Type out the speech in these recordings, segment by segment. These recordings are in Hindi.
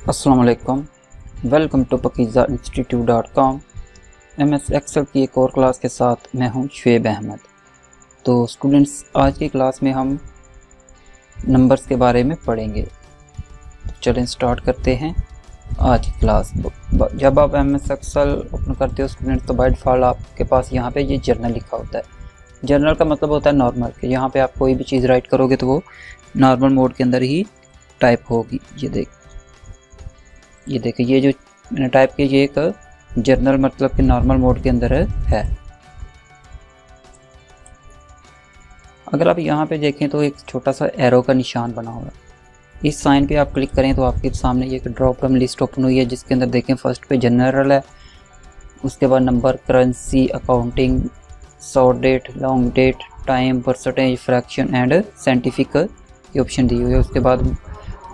अस्सलाम वालेकुम, welcome to pakizainstitute.com। MS Excel की एक और क्लास के साथ मैं हूं शुएब अहमद। तो स्टूडेंट्स, आज की क्लास में हम नंबर्स के बारे में पढ़ेंगे। तो चलें स्टार्ट करते हैं आज की क्लास। जब आप MS एक्सेल ओपन करते हो स्टूडेंट्स, तो बाय डिफ़ॉल्ट आपके पास यहाँ पे ये जर्नल लिखा होता है। जर्नल का मतलब होता है नॉर्मल, कि यहाँ पे आप कोई भी चीज़ राइट करोगे तो वो नॉर्मल मोड के अंदर ही टाइप होगी। ये देखिए, ये जो मैंने टाइप किया ये एक जर्नल मतलब कि नॉर्मल मोड के अंदर है। अगर आप यहाँ पे देखें तो एक छोटा सा एरो का निशान बना हुआ है। इस साइन पे आप क्लिक करें तो आपके सामने ये एक ड्रॉप डाउन लिस्ट ओपन हुई है, जिसके अंदर देखें फर्स्ट पे जनरल है, उसके बाद number, currency, accounting, short date, long date, time, percentage, fraction and scientific की ऑप्शन दी हुई है। उसके बाद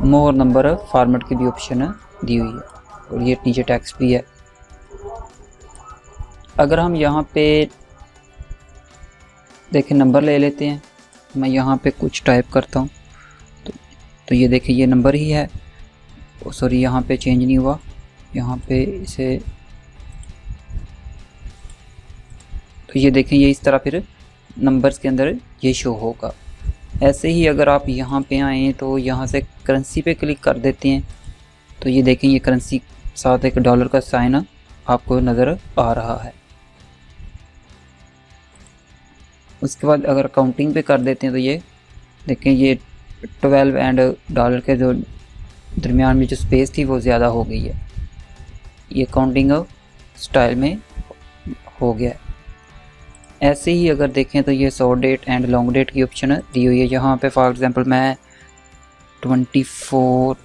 मोर नंबर फॉर्मेट की भी ऑप्शन दी हुई है, और ये नीचे टेक्स्ट भी है। अगर हम यहाँ पे देखें नंबर ले लेते हैं, मैं यहाँ पे कुछ टाइप करता हूँ तो ये देखिए ये नंबर ही है। सॉरी, यहाँ पे चेंज नहीं हुआ, यहाँ पे इसे तो ये देखें ये इस तरह फिर नंबर्स के अंदर ये शो होगा। ऐसे ही अगर आप यहाँ पे आएँ तो यहाँ से करेंसी पे क्लिक कर देते हैं तो ये देखें ये करेंसी साथ एक डॉलर का साइन आपको नज़र आ रहा है। उसके बाद अगर काउंटिंग पे कर देते हैं तो ये देखें ये 12 एंड डॉलर के जो दरमियान में जो स्पेस थी वो ज़्यादा हो गई है। ये काउंटिंग स्टाइल में हो गया है। ऐसे ही अगर देखें तो ये short date and long date की ऑप्शन दी हुई है। यहाँ पे फॉर एग्जांपल मैं 24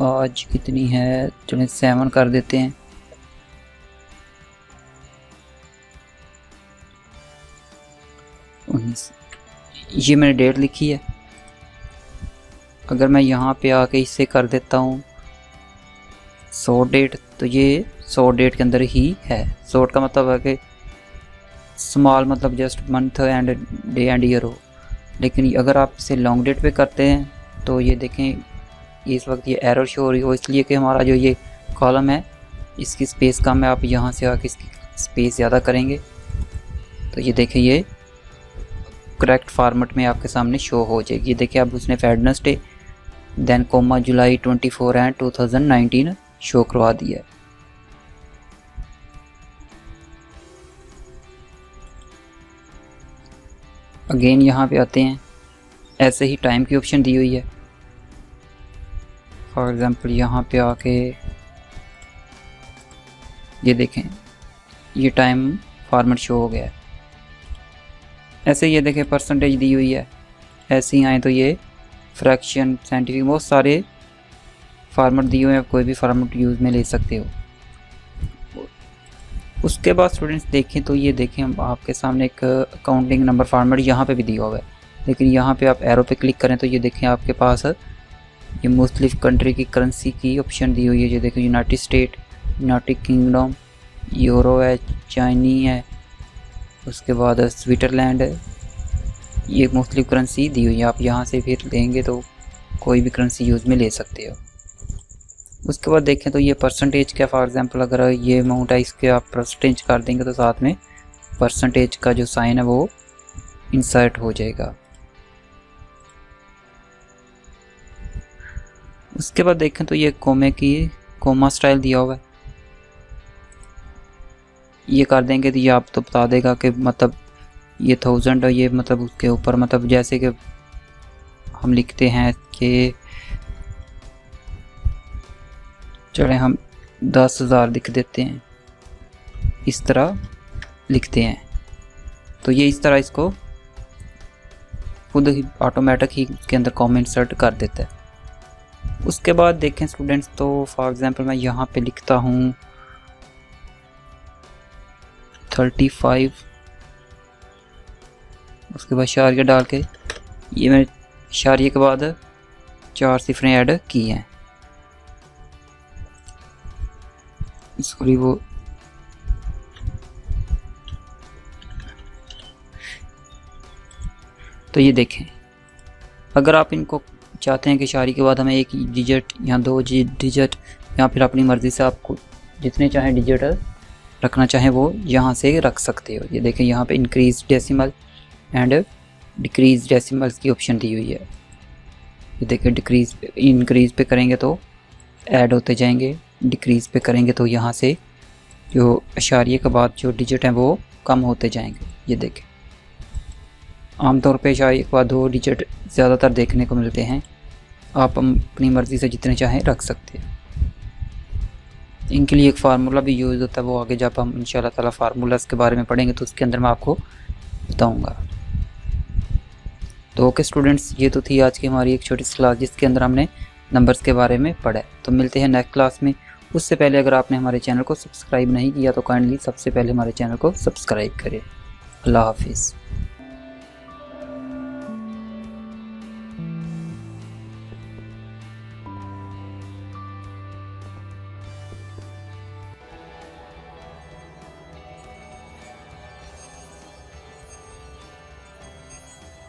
आज कितनी है, चलिए 7 कर देते हैं। ये मैंने डेट लिखी है। अगर मैं यहाँ पे आके इसे कर देता हूँ शॉर्ट डेट, तो ये शॉर्ट डेट के अंदर ही है। शॉर्ट का मतलब है कि स्मॉल मतलब just month and day and year हो। लेकिन अगर आप इसे लॉन्ग डेट पे करते हैं तो ये देखें इस वक्त ये एरर शो हो रही हो, इसलिए कि हमारा जो ये कॉलम है इसकी स्पेस कम है। आप यहाँ से आके इसकी स्पेस ज़्यादा करेंगे तो ये देखिए ये करेक्ट फॉर्मेट में आपके सामने शो हो जाएगी। ये देखिए अब उसने Wednesday then comma July 24 and 2019 show करवा दिया है। अगेन यहाँ पे आते हैं, ऐसे ही टाइम की ऑप्शन दी हुई है। फॉर एग्ज़ाम्पल यहाँ पे आके ये देखें ये टाइम फॉर्मेट शो हो गया है। ऐसे ये देखें परसेंटेज दी हुई है। ऐसे ही आए तो ये फ्रैक्शन, साइंटिफिक, बहुत सारे फॉर्मेट दिए हुए हैं, कोई भी फॉर्मेट यूज़ में ले सकते हो। उसके बाद स्टूडेंट्स देखें तो ये देखें आपके सामने एक अकाउंटिंग नंबर फॉर्मेट यहाँ पे भी दिया हुआ है। लेकिन यहाँ पे आप एरो पे क्लिक करें तो ये देखें आपके पास ये मुख्तलिफ कंट्री की करेंसी की ऑप्शन दी हुई है। ये देखें United state, United kingdom, euro है, चाइनी है, उसके बाद स्विट्ज़रलैंड है। ये मुख्तलिफ करेंसी दी हुई है। आप यहाँ से फिर लेंगे तो कोई भी करेंसी यूज़ में ले सकते हो। उसके बाद देखें तो ये परसेंटेज का, फॉर एग्जांपल अगर ये अमाउंट है इसके आप परसेंटेज कर देंगे तो साथ में परसेंटेज का जो साइन है वो इंसर्ट हो जाएगा। उसके बाद देखें तो ये कोमा स्टाइल दिया हुआ है। ये कर देंगे तो ये आप तो बता देगा कि मतलब ये 1000 और ये मतलब उसके ऊपर मतलब जैसे कि हम लिखते हैं कि चले हम 10,000 लिख देते हैं, इस तरह लिखते हैं तो ये इस तरह इसको खुद ही ऑटोमेटिक ही इसके अंदर कॉमा इंसर्ट कर देता है। उसके बाद देखें स्टूडेंट्स तो फॉर एग्जांपल मैं यहाँ पे लिखता हूँ 35, उसके बाद इशारिया डाल के ये मैं इशारिये के बाद 4 सिफरें ऐड की हैं। सॉरी वो तो ये देखें अगर आप इनको चाहते हैं कि इशारे के बाद हमें एक डिजिट या 2 डिजिट या फिर अपनी मर्ज़ी से आपको जितने चाहें डिजिट रखना चाहें वो यहाँ से रख सकते हो। ये देखें यहाँ पे increase decimal and decrease decimals की ऑप्शन दी हुई है। ये देखें डिक्रीज इंक्रीज पे करेंगे तो ऐड होते जाएंगे, डिक्रीज पे करेंगे तो यहाँ से जो इशारे के बाद जो डिजिट हैं वो कम होते जाएंगे। ये देखें आमतौर पे इशारे के बाद 2 डिजिट ज़्यादातर देखने को मिलते हैं। आप अपनी मर्ज़ी से जितने चाहें रख सकते हैं। इनके लिए एक फार्मूला भी यूज़ होता है, वो आगे जब हम इंशाल्लाह ताला फार्मूलास के बारे में पढ़ेंगे तो उसके अंदर मैं आपको बताऊंगा। तो ओके स्टूडेंट्स, ये तो थी आज की हमारी एक छोटी सी क्लास जिसके अंदर हमने नंबर्स के बारे में पढ़ा। तो मिलते हैं नेक्स्ट क्लास में। उससे पहले अगर आपने हमारे चैनल को सब्सक्राइब नहीं किया तो काइंडली सबसे पहले हमारे चैनल को सब्सक्राइब करें। अल्लाह हाफिज़।